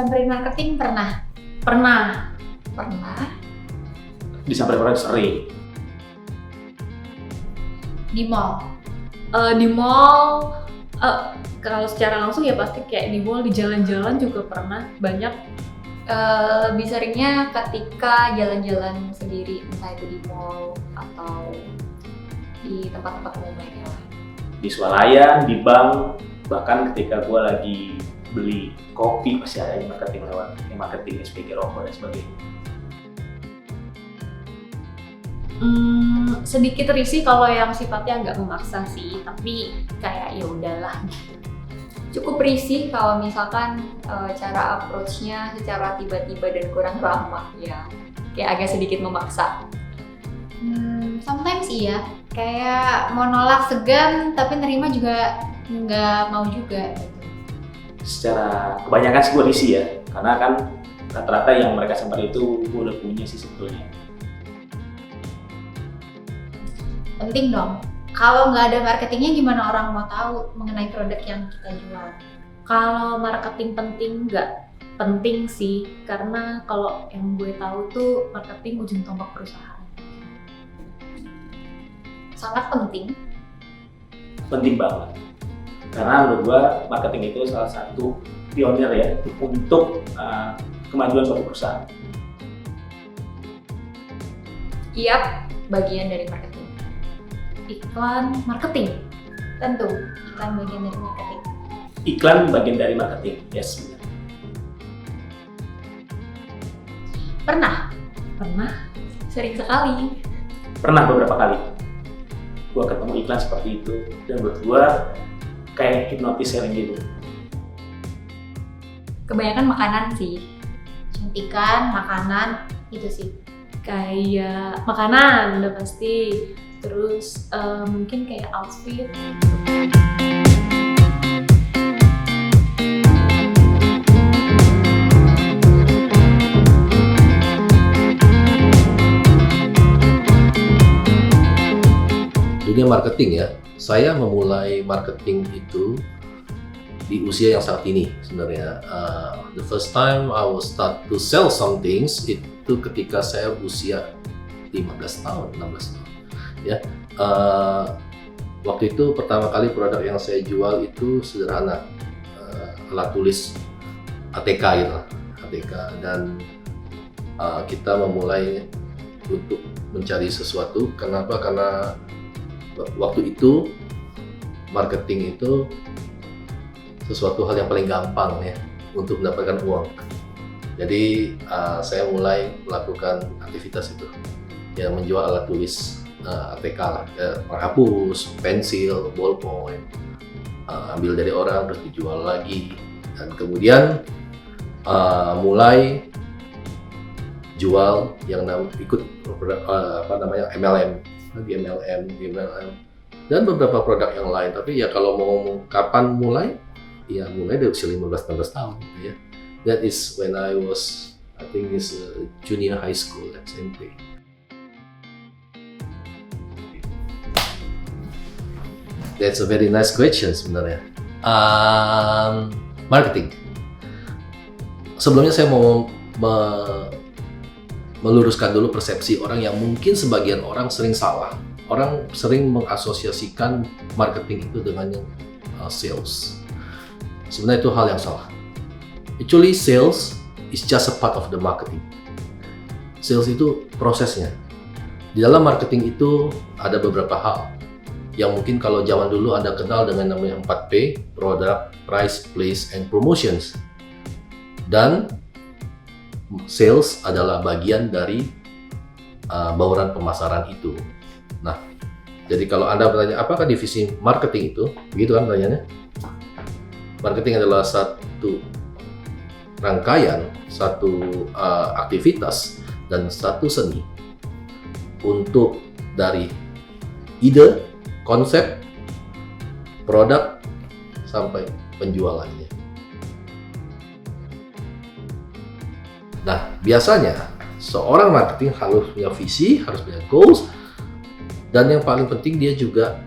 Disamperin marketing pernah? Pernah. Disamperin orang sering. Di mall? Di mall, kalau secara langsung ya pasti kayak di mall, di jalan-jalan juga pernah, banyak. Lebih seringnya ketika jalan-jalan sendiri, entah itu di mall atau di tempat-tempat umum lainnya lah. Di swalayan, di bank, bahkan ketika gue lagi beli kopi pasti ada marketing lewat marketing speaker rokok dan sebagainya. Sedikit risih kalau yang sifatnya agak memaksa sih, tapi kayak ya udahlah gitu. Cukup risih kalau misalkan cara approach-nya secara tiba-tiba dan kurang ramah ya, kayak agak sedikit memaksa. Sometimes iya, kayak mau nolak segan tapi nerima juga nggak mau juga gitu. Secara kebanyakan sih gue risih ya, karena kan rata-rata yang mereka sampai itu gue udah punya sih sebetulnya. Penting dong. Kalau nggak ada marketingnya gimana orang mau tahu mengenai produk yang kita jual? Kalau marketing penting nggak? Penting sih, karena kalau yang gue tahu tuh marketing ujung tombak perusahaan. Sangat penting. Penting banget. Karena menurut gue marketing itu salah satu pionir ya untuk kemajuan suatu perusahaan. Yap, bagian dari marketing. Iklan marketing. Tentu, iklan bagian dari marketing. Iklan bagian dari marketing, yes benar. Pernah, sering sekali. Pernah beberapa kali gue ketemu iklan seperti itu dan menurut gue kayak hipnotis selling gitu. Kebanyakan makanan sih, suntikan, makanan, itu sih. Kayak makanan udah pasti. Terus mungkin kayak outfit. Dunia marketing ya, saya memulai marketing itu di usia yang sangat dini sebenarnya. The first time I was start to sell some things itu ketika saya usia 15 tahun, 16 tahun. Ya, waktu itu pertama kali produk yang saya jual itu sederhana, alat tulis ATK gitu, ATK, dan kita memulai untuk mencari sesuatu. Kenapa? Karena waktu itu marketing itu sesuatu hal yang paling gampang ya untuk mendapatkan uang. Jadi saya mulai melakukan aktivitas itu, yang menjual alat tulis ATK lah, penghapus, pensil, ballpoint, ambil dari orang terus dijual lagi, dan kemudian mulai jual yang ikut MLM, di MLM, dan beberapa produk yang lain. Tapi ya kalau mau ngomong kapan mulai, ya mulai dari usia 15-16 tahun ya. That is when I was, I think is junior high school, SMP. That's a very nice question sebenarnya. Marketing. Sebelumnya saya mau meluruskan dulu persepsi orang yang mungkin sebagian orang sering salah. Orang sering mengasosiasikan marketing itu dengan sales. Sebenarnya itu hal yang salah. Actually, sales is just a part of the marketing. Sales itu prosesnya. Di dalam marketing itu ada beberapa hal yang mungkin kalau zaman dulu Anda kenal dengan namanya 4P, product, price, place, and promotions. Dan sales adalah bagian dari bauran pemasaran itu. Nah, jadi kalau Anda bertanya apakah divisi marketing itu, begitu kan pertanyaannya? Marketing adalah satu rangkaian, satu aktivitas, dan satu seni untuk dari ide, konsep, produk, sampai penjualannya. Nah, biasanya seorang marketing harus punya visi, harus punya goals, dan yang paling penting dia juga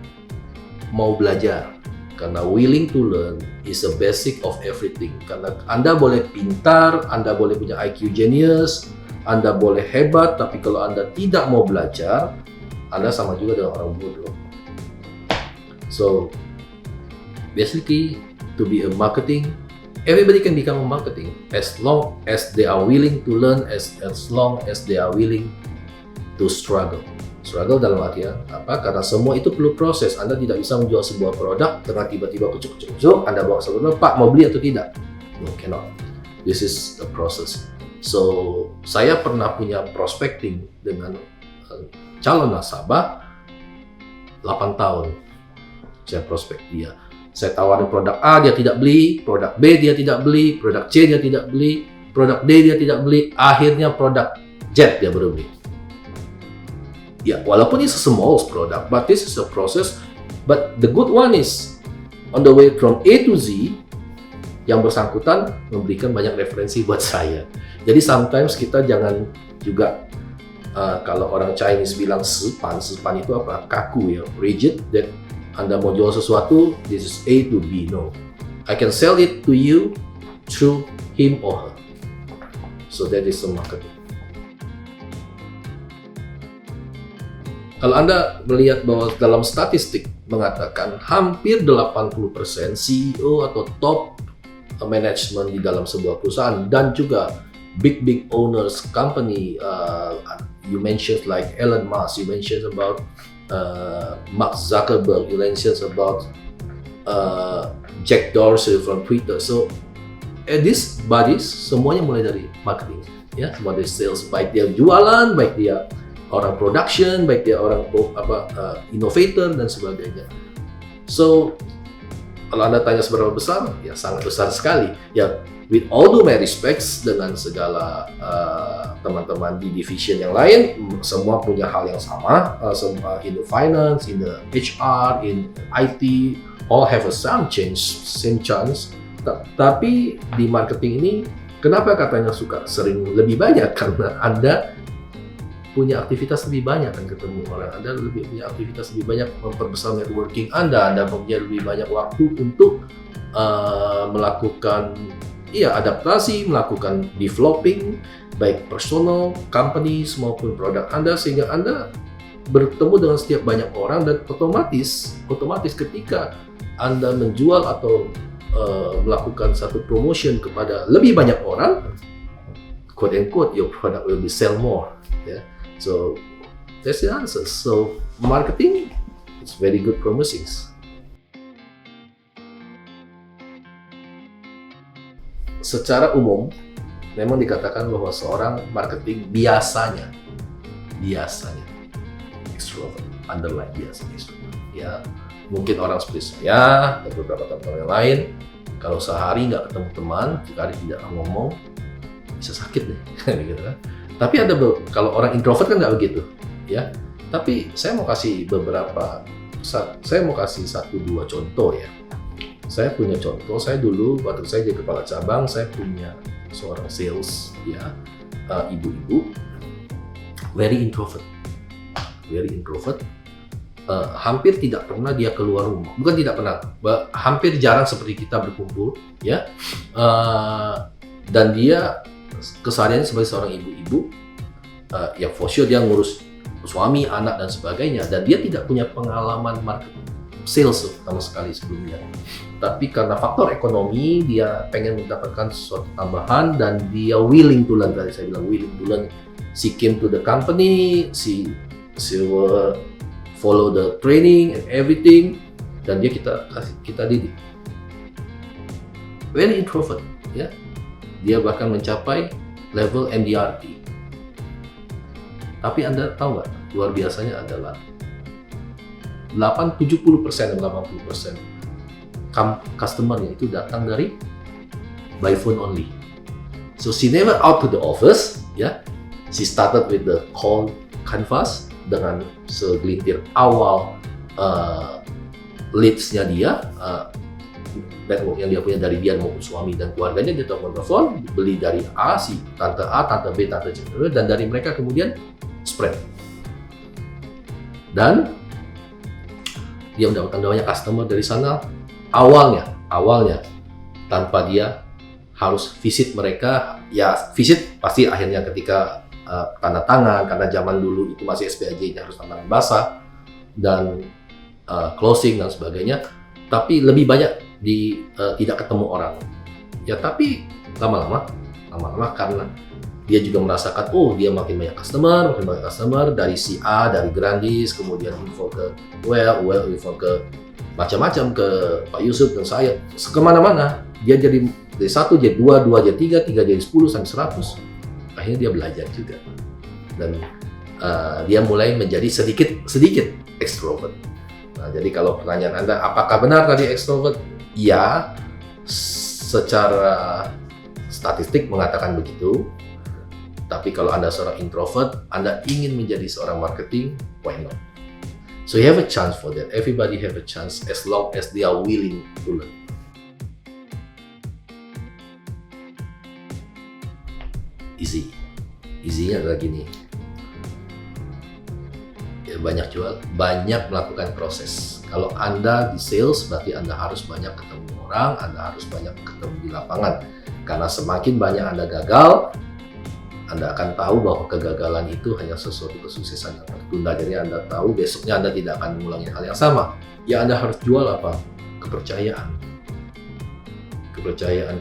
mau belajar. Karena willing to learn is a basic of everything. Karena Anda boleh pintar, Anda boleh punya IQ genius, Anda boleh hebat, tapi kalau Anda tidak mau belajar, Anda sama juga dengan orang bodoh. So, basically, to be a marketing, everybody can become a marketing as long as they are willing to learn, as long as they are willing to struggle. Struggle dalam artian apa? Karena semua itu perlu proses. Anda tidak bisa menjual sebuah produk dengan tiba-tiba kucuk, Anda bawa sebuah produk, Pak mau beli atau tidak? No, cannot. This is the process. So, saya pernah punya prospecting dengan calon nasabah 8 tahun. Saya prospek dia. Saya tawarin produk A, dia tidak beli, produk B dia tidak beli, produk C dia tidak beli, produk D dia tidak beli, akhirnya produk Z dia baru beli. Ya, walaupun it's a small product, but this is a process. But the good one is, on the way from A to Z, yang bersangkutan memberikan banyak referensi buat saya. Jadi sometimes kita jangan juga, kalau orang Chinese bilang sepan itu apa? Kaku ya, rigid, that Anda mau jual sesuatu, this is A to B, no. I can sell it to you through him or her. So that is the marketing. Kalau Anda melihat bahwa dalam statistik mengatakan hampir 80% CEO atau top management di dalam sebuah perusahaan dan juga big owners company, you mentioned like Elon Musk, you mentioned about Mark Zuckerberg, you mentioned about Jack Dorsey from Twitter. So these bodies semuanya mulai dari marketing, ya, semua dari sales, baik dia jualan, baik dia orang production, baik dia orang innovator dan sebagainya. So kalau Anda tanya seberapa besar, ya sangat besar sekali. Ya, with all due my respects dengan segala teman-teman di division yang lain, semua punya hal yang sama. Semua in the finance, in the HR, in IT, all have a same chance. Tapi di marketing ini, kenapa katanya suka sering lebih banyak? Karena Anda punya aktivitas lebih banyak kan, ketemu orang, Anda punya aktivitas lebih banyak, memperbesar networking Anda punya lebih banyak waktu untuk melakukan adaptasi, melakukan developing baik personal, companies maupun produk Anda, sehingga Anda bertemu dengan setiap banyak orang dan otomatis ketika Anda menjual atau melakukan satu promotion kepada lebih banyak orang, quote unquote, your product will be sell more, ya. So that's the answer. So marketing is very good promises. Secara umum memang dikatakan bahwa seorang marketing biasanya extrovert, underline biasanya extrovert. Ya, mungkin orang seperti saya dan beberapa teman yang lain, kalau sehari nggak ketemu teman, sekali tidak ngomong, bisa sakit nih, gitu kan. Tapi kalau orang introvert kan nggak begitu, ya. Tapi saya mau kasih satu dua contoh ya. Saya punya contoh, saya dulu waktu saya jadi kepala cabang, saya punya seorang sales, ya, ibu-ibu, very introvert. Hampir tidak pernah dia keluar rumah, bukan tidak pernah, hampir jarang seperti kita berkumpul, ya. Dan dia kesehariannya sebagai seorang ibu-ibu, yang for sure dia ngurus suami, anak dan sebagainya, dan dia tidak punya pengalaman marketing sales sama sekali sebelumnya. Tapi karena faktor ekonomi, dia pengen mendapatkan sesuatu tambahan dan dia willing to learn. Tadi saya bilang willing to learn. She came to the company, she will follow the training and everything, dan dia kita didik. Very introvert, ya. Dia bahkan mencapai level MDRT. Tapi Anda tahu nggak, luar biasanya adalah 70% dan 80% customer-nya itu datang dari by phone only. So she never out to the office, ya. She started with the cold canvas dengan segelintir awal leads-nya dia, network yang dia punya dari dia maupun suami dan keluarganya, dia telepon, beli dari si tante A, tante B, tante C, dan dari mereka kemudian spread. Dan dia mendapatkan banyak customer dari sana, awalnya tanpa dia harus visit mereka, ya visit pasti akhirnya ketika tanda tangan, karena zaman dulu itu masih SPAJ-nya harus tanda tangan basah dan closing dan sebagainya, tapi lebih banyak tidak ketemu orang. Ya tapi lama-lama karena dia juga merasakan, oh dia makin banyak customer dari si A, dari Grandis, kemudian info ke info ke macam-macam, ke Pak Yusuf dan saya, kemana-mana. Dia jadi dari 1 jadi 2, 2 jadi 3, 3 jadi 10 sampai 100. Akhirnya dia belajar juga. Dan dia mulai menjadi sedikit extrovert. Nah, jadi kalau pertanyaan Anda, apakah benar tadi extrovert? Ya, secara statistik mengatakan begitu. Tapi kalau Anda seorang introvert, Anda ingin menjadi seorang marketing, why not? So you have a chance for that. Everybody have a chance as long as they are willing to learn. Easy-nya adalah gini. Ya, banyak jual, banyak melakukan proses. Kalau Anda di sales, berarti Anda harus banyak ketemu orang, Anda harus banyak ketemu di lapangan. Karena semakin banyak Anda gagal, Anda akan tahu bahwa kegagalan itu hanya sesuatu kesuksesan yang tertunda. Jadi Anda tahu besoknya Anda tidak akan mengulangi hal yang sama. Ya Anda harus jual apa? Kepercayaan.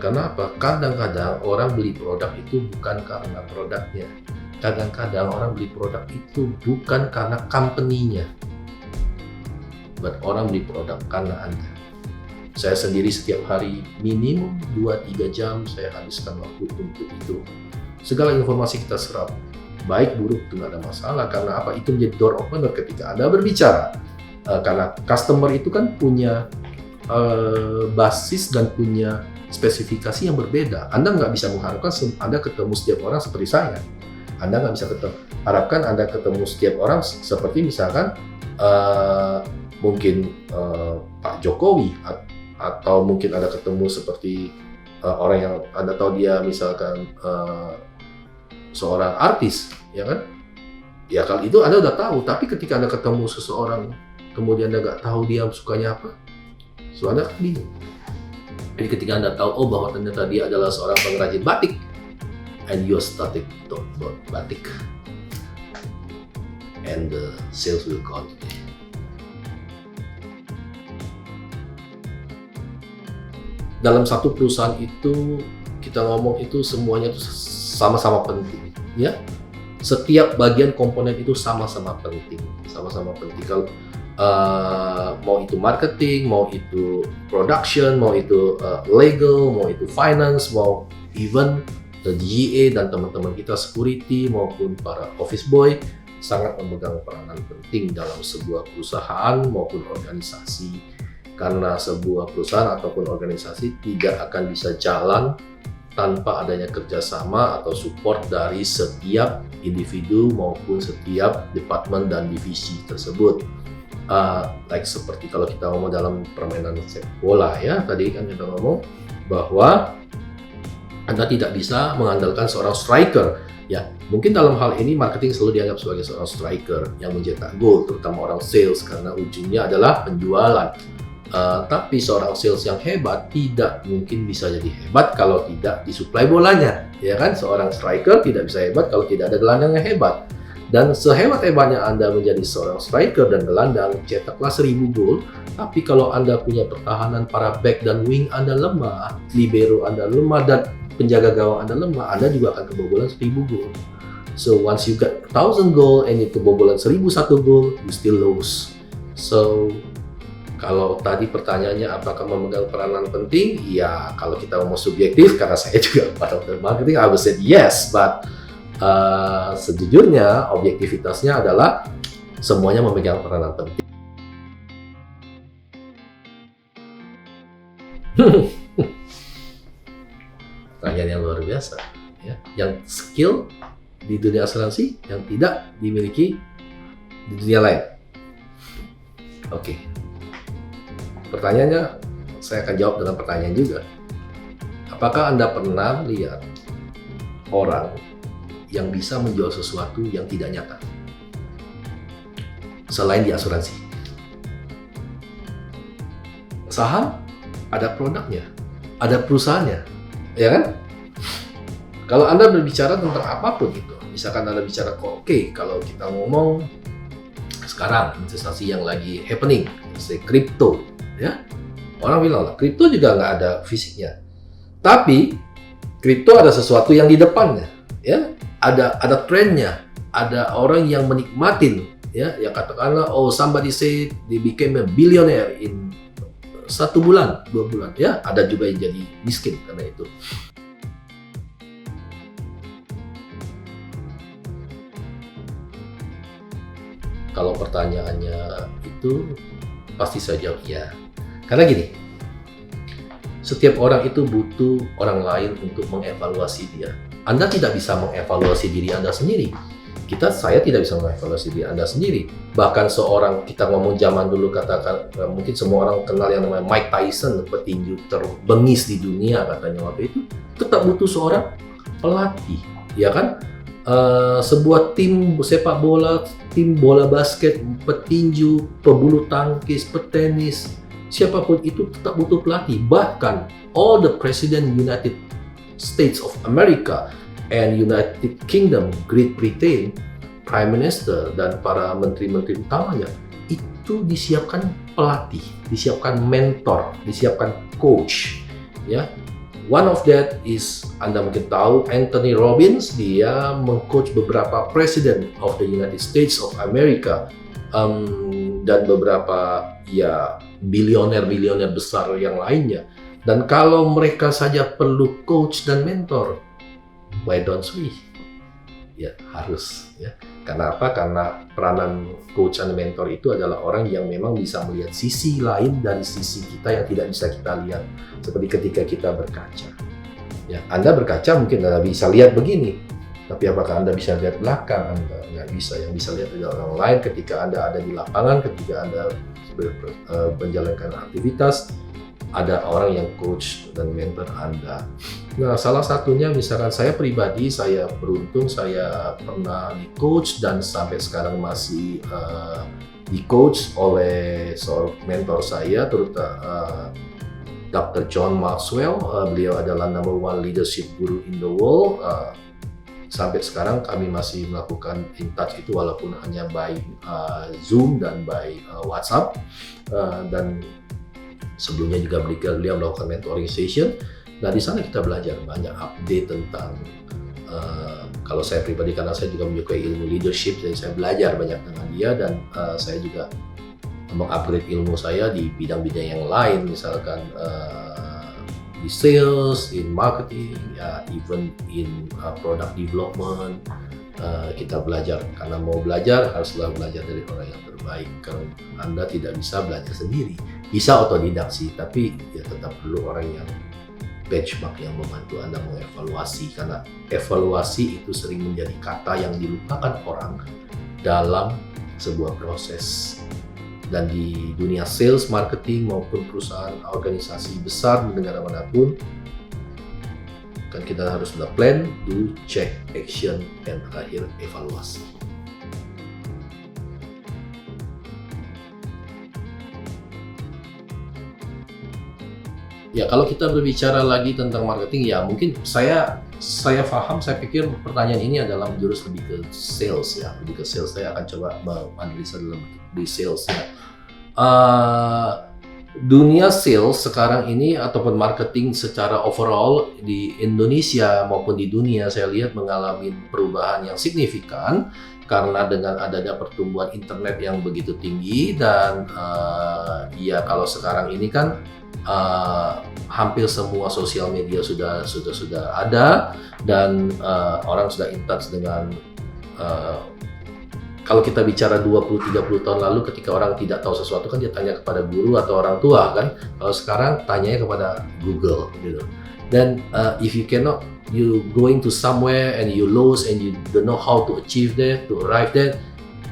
Karena apa? Kadang-kadang orang beli produk itu bukan karena produknya. Kadang-kadang orang beli produk itu bukan karena company-nya. But orang beli produk karena Anda. Saya sendiri setiap hari minimum 2-3 jam saya habiskan waktu untuk itu. Segala informasi kita serap, baik buruk itu nggak ada masalah, karena apa? Itu menjadi door opener ketika Anda berbicara. Karena customer itu kan punya basis dan punya spesifikasi yang berbeda. Anda nggak bisa mengharapkan Anda ketemu setiap orang seperti saya. Anda nggak bisa harapkan Anda ketemu setiap orang seperti misalkan mungkin Pak Jokowi, atau mungkin Anda ketemu seperti orang yang Anda tahu dia misalkan seorang artis, ya kan? Ya kalau itu Anda udah tahu, tapi ketika Anda ketemu seseorang, kemudian Anda nggak tahu dia sukanya apa, so Anda kan bingung. Jadi ketika Anda tahu, oh bahwa ternyata dia adalah seorang pengrajin batik, and you started to talk about batik, and the sales will continue. Dalam satu perusahaan itu, kita ngomong itu semuanya itu sama-sama penting, ya. Setiap bagian komponen itu sama-sama penting. Kalau mau itu marketing, mau itu production, mau itu legal, mau itu finance, mau even GA dan teman-teman kita security maupun para office boy sangat memegang peranan penting dalam sebuah perusahaan maupun organisasi. Karena sebuah perusahaan ataupun organisasi tidak akan bisa jalan tanpa adanya kerjasama atau support dari setiap individu maupun setiap departemen dan divisi tersebut. Like seperti kalau kita ngomong dalam permainan sepak bola, ya tadi kan kita ngomong bahwa Anda tidak bisa mengandalkan seorang striker. Ya, mungkin dalam hal ini marketing selalu dianggap sebagai seorang striker yang mencetak gol, terutama orang sales, karena ujungnya adalah penjualan. Tapi seorang sales yang hebat tidak mungkin bisa jadi hebat kalau tidak disuplai bolanya, ya kan? Seorang striker tidak bisa hebat kalau tidak ada gelandang yang hebat. Dan sehebat-hebatnya Anda menjadi seorang striker dan gelandang, cetaklah 1000 gol, tapi kalau Anda punya pertahanan para back dan wing Anda lemah, libero Anda lemah, dan penjaga gawang Anda lemah, Anda juga akan kebobolan 1000 gol. So once you got 1000 goal and you kebobolan 1001 gol, you still lose. So kalau tadi pertanyaannya apakah memegang peranan penting? Ya, kalau kita mau subjektif, karena saya juga part of the marketing, I would say yes, but sejujurnya objektivitasnya adalah semuanya memegang peranan penting. Pertanyaan yang luar biasa, ya. Yang skill di dunia asuransi yang tidak dimiliki di dunia lain. Oke. Pertanyaannya, saya akan jawab dengan pertanyaan juga. Apakah Anda pernah lihat orang yang bisa menjual sesuatu yang tidak nyata selain di asuransi? Saham ada produknya, ada perusahaannya, ya kan? Kalau Anda berbicara tentang apapun itu, misalkan Anda bicara oke, kalau kita ngomong sekarang investasi yang lagi happening, misalnya kripto, ya, orang bilang lah, kripto juga nggak ada fisiknya, tapi kripto ada sesuatu yang di depannya, ya, ada trennya, ada orang yang menikmatin, ya, yang katakanlah, oh somebody say they became a billionaire in 1 bulan, 2 bulan, ya, ada juga yang jadi miskin karena itu. Kalau pertanyaannya itu pasti saya jawab ya. Karena gini, setiap orang itu butuh orang lain untuk mengevaluasi dia. Anda tidak bisa mengevaluasi diri Anda sendiri. Saya tidak bisa mengevaluasi diri Anda sendiri. Bahkan seorang, kita ngomong zaman dulu, katakan mungkin semua orang kenal yang namanya Mike Tyson, petinju terbengis di dunia katanya waktu itu, tetap butuh seorang pelatih, ya kan? Sebuah tim sepak bola, tim bola basket, petinju, pebulu tangkis, petenis, siapapun itu tetap butuh pelatih. Bahkan all the President United States of America and United Kingdom, Great Britain, Prime Minister dan para menteri-menteri utamanya itu disiapkan pelatih, disiapkan mentor, disiapkan coach, ya. One of that is, Anda mungkin tahu, Anthony Robbins. Dia mengcoach beberapa President of the United States of America dan beberapa ya bilioner besar yang lainnya. Dan kalau mereka saja perlu coach dan mentor, why don't we? Ya harus, ya. Karena apa? Karena peranan coach dan mentor itu adalah orang yang memang bisa melihat sisi lain dari sisi kita yang tidak bisa kita lihat. Seperti ketika kita berkaca. Ya, Anda berkaca mungkin Anda bisa lihat begini, tapi apakah Anda bisa lihat belakang? Anda nggak bisa. Yang bisa lihat adalah orang lain ketika Anda ada di lapangan, ketika Anda menjalankan aktivitas, ada orang yang coach dan mentor Anda. Nah, salah satunya misalkan saya pribadi, saya beruntung saya pernah di coach dan sampai sekarang masih di coach oleh seorang mentor saya, terutama Dr. John Maxwell. Beliau adalah number 1 leadership guru in the world. Sampai sekarang kami masih melakukan in touch itu walaupun hanya by Zoom dan by WhatsApp. Dan sebelumnya juga beliau melakukan mentoring session. Nah, di sana kita belajar banyak update tentang kalau saya pribadi, karena saya juga menyukai ilmu leadership, jadi saya belajar banyak dengan dia, dan saya juga mengupgrade ilmu saya di bidang-bidang yang lain, misalkan di sales, in marketing, ya even in product development. Kita belajar, karena mau belajar haruslah belajar dari orang yang terbaik. Karena Anda tidak bisa belajar sendiri, bisa otodidak sih, tapi ya tetap perlu orang yang benchmark yang membantu Anda mengevaluasi, karena evaluasi itu sering menjadi kata yang dilupakan orang dalam sebuah proses. Dan di dunia sales, marketing maupun perusahaan organisasi besar di negara manapun, kan kita harus sudah plan, do, check, action, dan terakhir evaluasi. Ya, kalau kita berbicara lagi tentang marketing, ya mungkin saya paham, saya pikir pertanyaan ini adalah menjurus lebih ke sales, ya, lebih ke sales. Saya akan coba menganalisa dalam di sales, ya. Dunia sales sekarang ini ataupun marketing secara overall di Indonesia maupun di dunia, saya lihat mengalami perubahan yang signifikan karena dengan adanya pertumbuhan internet yang begitu tinggi. Dan ya kalau sekarang ini kan hampir semua sosial media sudah ada, dan orang sudah in touch dengan kalau kita bicara 20-30 tahun lalu, ketika orang tidak tahu sesuatu kan dia tanya kepada guru atau orang tua kan. Kalau sekarang tanyanya kepada Google gitu. Dan if you cannot, you going to somewhere and you lose and you don't know how to achieve that, to arrive there,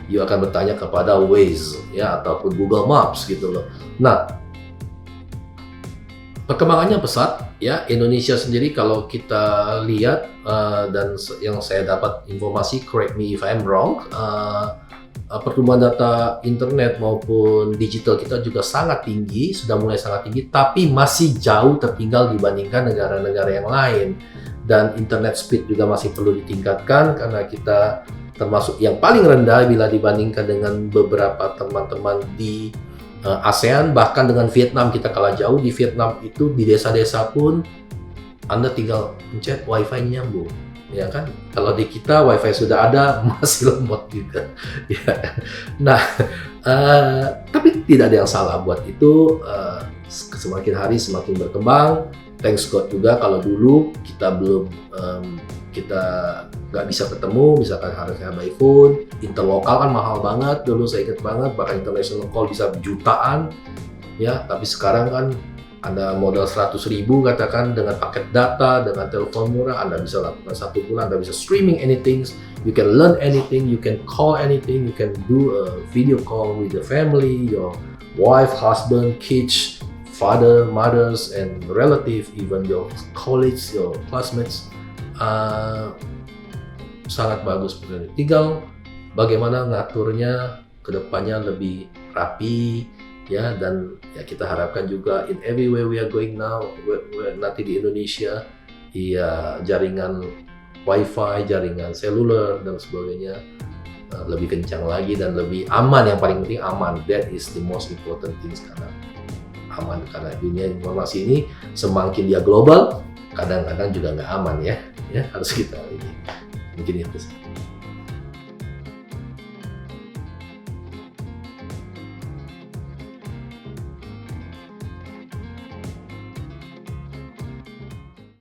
you akan bertanya kepada Waze, ya, ataupun Google Maps gitu loh. Nah, perkembangannya pesat, ya. Indonesia sendiri kalau kita lihat dan yang saya dapat informasi, correct me if I'm wrong, pertumbuhan data internet maupun digital kita juga sangat tinggi, sudah mulai sangat tinggi, tapi masih jauh tertinggal dibandingkan negara-negara yang lain. Dan internet speed juga masih perlu ditingkatkan karena kita termasuk yang paling rendah bila dibandingkan dengan beberapa teman-teman di ASEAN, bahkan dengan Vietnam kita kalah jauh. Di Vietnam itu di desa-desa pun Anda tinggal pencet wifi-nya nyambung. Ya kan, kalau di kita wifi sudah ada masih lemot juga. Ya. Nah, tapi tidak ada yang salah buat itu. Semakin hari semakin berkembang. Thanks God juga kalau dulu kita belum kita nggak bisa ketemu, misalkan harusnya by phone, interlokal kan mahal banget dulu, saya ingat banget, bahkan international call bisa jutaan, ya. Tapi sekarang kan Anda modal 100.000 katakan dengan paket data, dengan telepon murah, Anda bisa lakukan 1 bulan, Anda bisa streaming anything, you can learn anything, you can call anything, you can do a video call with the family, your wife, husband, kids, father, mothers, and relative, even your colleagues, your classmates. Sangat bagus. Tinggal bagaimana ngaturnya ke depannya lebih rapi, ya, dan ya kita harapkan juga in everywhere we are going now, nanti di Indonesia, ya jaringan wifi, jaringan seluler dan sebagainya lebih kencang lagi dan lebih aman. Yang paling penting aman, that is the most important thing sekarang. Aman, karena dunia informasi ini semakin dia global, kadang-kadang juga nggak aman, ya harus kita ini mungkin itu sih.